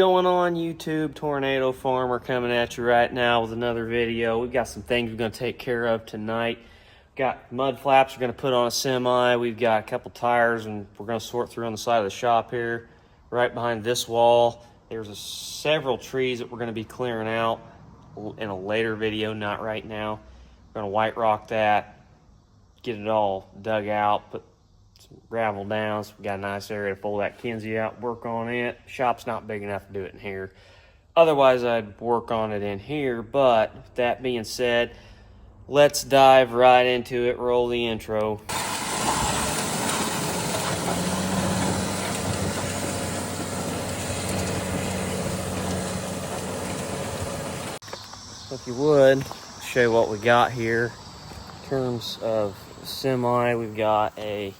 Going on YouTube, Tornado Farmer coming at you right now with another video. We've got some things we're going to take care of tonight. Got mud flaps we're going to put on a semi. We've got a couple tires and we're going to sort through on the side of the shop here. Right behind this wall, there's several trees that we're going to be clearing out in a later video, not right now. We're going to white rock that, get it all dug out, put some gravel down, so we got a nice area to fold that Kinsey out, work on it. Shop's not big enough to do it in here. Otherwise, I'd work on it in here, but with that being said, let's dive right into it. Roll the intro. If you would, show you what we got here. In terms of semi, we've got a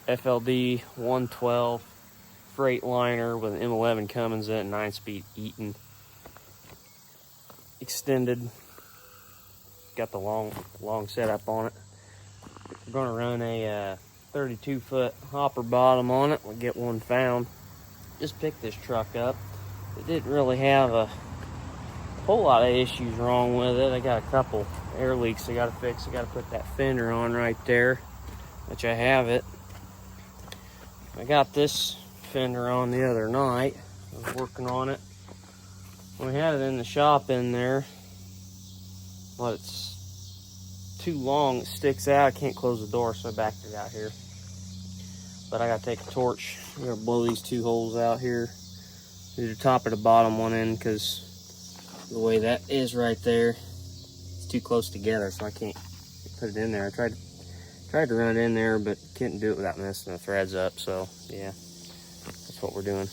FLD 112 Freightliner with an M11 Cummins in it, 9-speed Eaton. Extended. Got the long setup on it. We're going to run a 32-foot hopper bottom on it. We'll get one found. Just picked this truck up. It didn't really have a whole lot of issues wrong with it. I got a couple air leaks I got to fix. I got to put that fender on right there, which I have it. I got this fender on the other night. I was working on it. We had it in the shop in there, but it's too long. It sticks out. I can't close the door, so I backed it out here. But I got to take a torch. I'm going to blow these two holes out here. Do the top or the bottom one in, because the way that is right there, it's too close together, so I can't put it in there. I tried to run it in there, but couldn't do it without messing the threads up, so yeah, that's what we're doing.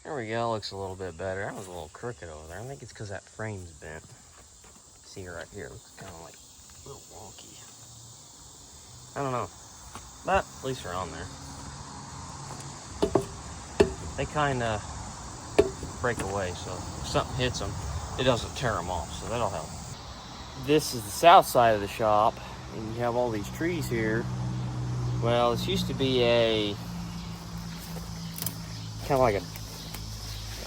There we go, looks a little bit better. That was a little crooked over there. I think it's because that frame's bent. See right here, it looks kind of like a little wonky. I don't know, but at least they're on there. They kind of break away, so if something hits them, it doesn't tear them off, so that'll help. This is the south side of the shop, and you have all these trees here. Well, this used to be a kind of like a,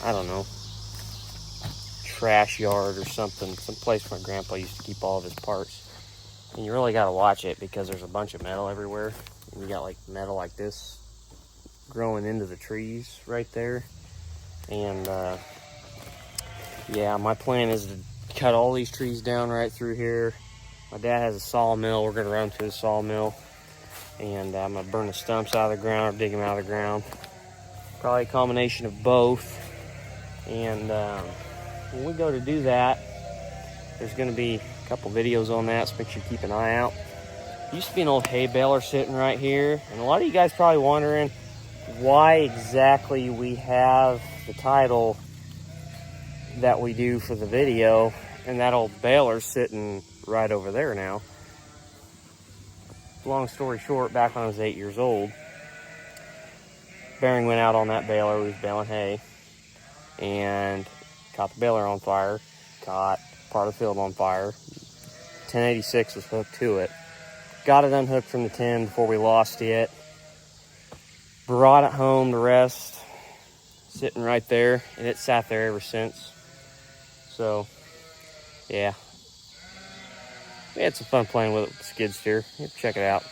I don't know, trash yard or something, some place my grandpa used to keep all of his parts. And you really got to watch it because there's a bunch of metal everywhere. And you got like metal like this growing into the trees right there. And yeah, my plan is to cut all these trees down right through here. My dad has a sawmill. We're going to run to the sawmill. And I'm going to burn the stumps out of the ground or dig them out of the ground. Probably a combination of both. And when we go to do that, there's going to be a couple videos on that, so make sure you keep an eye out. Used to be an old hay baler sitting right here, and a lot of you guys probably wondering why exactly we have the title that we do for the video, and that old baler's sitting right over there now. Long story short, back when I was 8 years old, bearing went out on that baler. We was baling hay, and caught the baler on fire, caught part of the field on fire. 1086 was hooked to it. Got it unhooked from the 10 before we lost it. Brought it home to rest, sitting right there, and it sat there ever since. So, yeah. We had some fun playing with it with the skid steer. Check it out.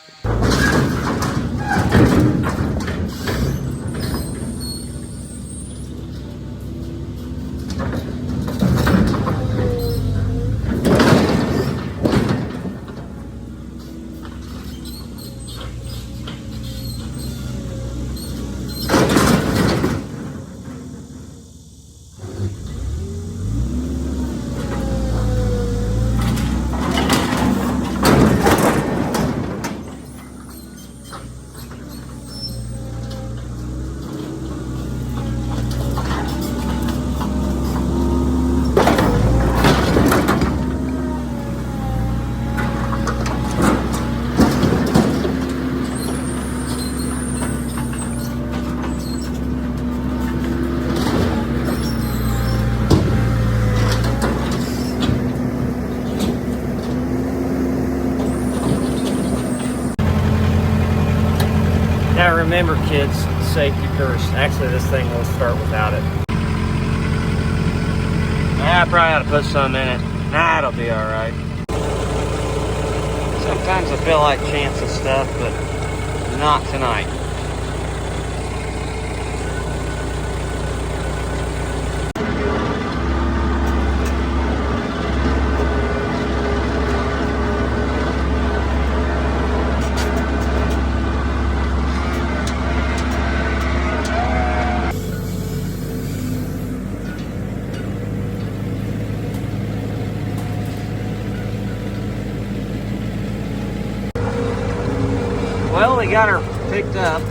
Now remember, kids, safety first. Actually, this thing will start without it. I probably ought to put some in it. Nah, it'll be all right. Sometimes I feel like chancing stuff, but not tonight. Well, we got her picked up.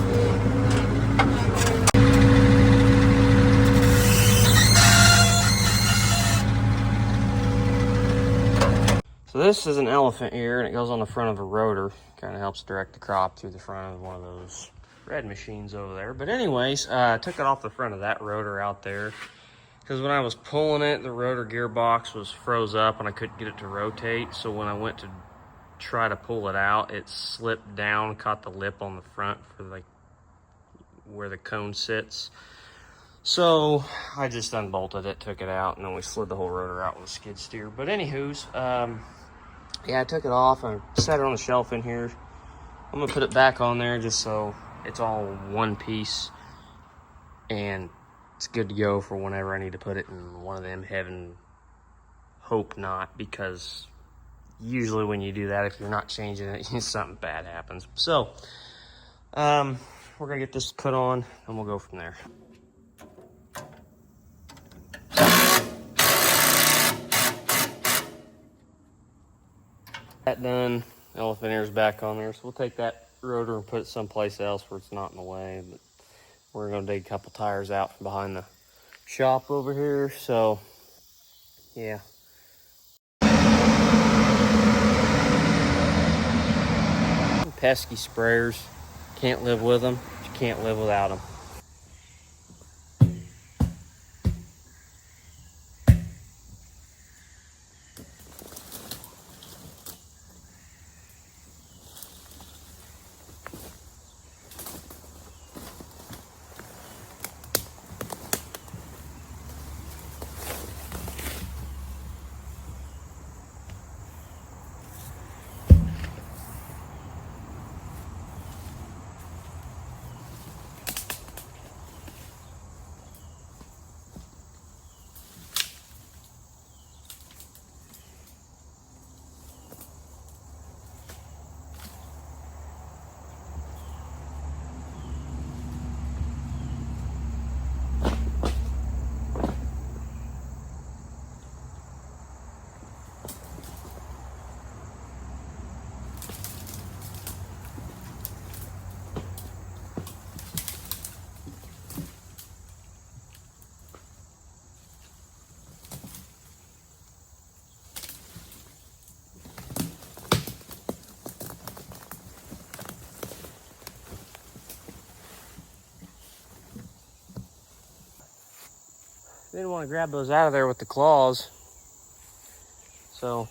So this is an elephant ear, and it goes on the front of a rotor. Kind of helps direct the crop through the front of one of those red machines over there. But anyways, I took it off the front of that rotor out there, because when I was pulling it, the rotor gearbox was froze up and I couldn't get it to rotate. So when I went to try to pull it out, it slipped down, caught the lip on the front for like where the cone sits. So I just unbolted it, took it out, and then we slid the whole rotor out with a skid steer. But anywho's, yeah, I took it off and set it on the shelf in here. I'm gonna put it back on there just so it's all one piece and it's good to go for whenever I need to put it in one of them. Heaven hope not, because usually when you do that, if you're not changing it, something bad happens. So we're gonna get this put on and we'll go from there. That done, elephant ear's back on there, so we'll take that rotor and put it someplace else where it's not in the way. But we're gonna dig a couple tires out from behind the shop over here, so yeah. Pesky sprayers, can't live with them, but you can't live without them. Didn't want to grab those out of there with the claws, so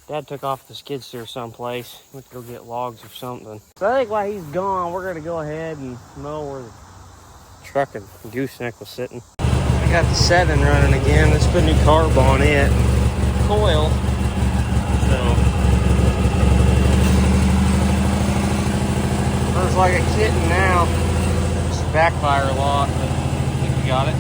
Dad took off the skid steer someplace. Went to go get logs or something. So I think while he's gone, we're gonna go ahead and mow where the truck and gooseneck was sitting. I got the 7 running again. Let's put a new carb on it, coil. So runs like a kitten now. Just backfire a lot, but I think we got it.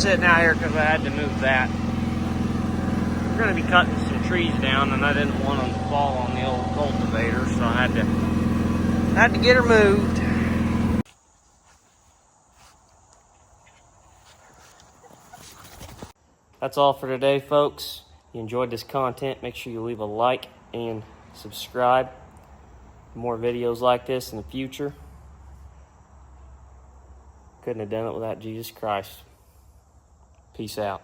just sitting out here because I had to move that. We're going to be cutting some trees down, and I didn't want them to fall on the old cultivator, so I had to get her moved. That's all for today, folks. If you enjoyed this content, make sure you leave a like and subscribe. More videos like this in the future. Couldn't have done it without Jesus Christ. Peace out.